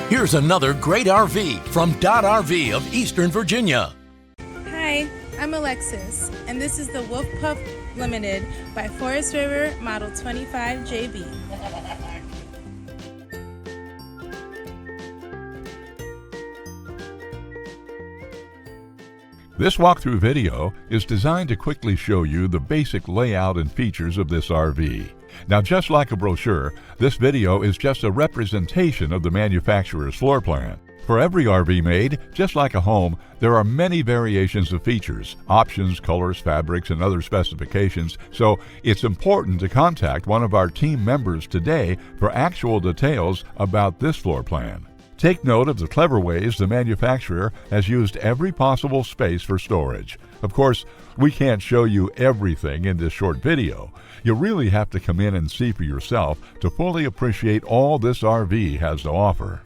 Here's another great RV from Dodd RV of Eastern Virginia. Hi, I'm Alexis, and this is the Wolf Pup Limited by Forest River Model 25JB. This walkthrough video is designed to quickly show you the basic layout and features of this RV. Now, just like a brochure, this video is just a representation of the manufacturer's floor plan. For every RV made, just like a home, there are many variations of features, options, colors, fabrics, and other specifications, so it's important to contact one of our team members today for actual details about this floor plan. Take note of the clever ways the manufacturer has used every possible space for storage. Of course, we can't show you everything in this short video. You really have to come in and see for yourself to fully appreciate all this RV has to offer.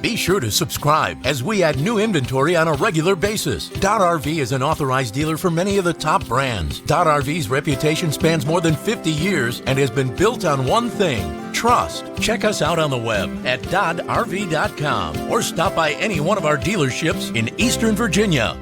Be sure to subscribe as we add new inventory on a regular basis. Dodd RV is an authorized dealer for many of the top brands. Dodd RV's reputation spans more than 50 years and has been built on one thing: trust. Check us out on the web at doddrv.com or stop by any one of our dealerships in Eastern Virginia.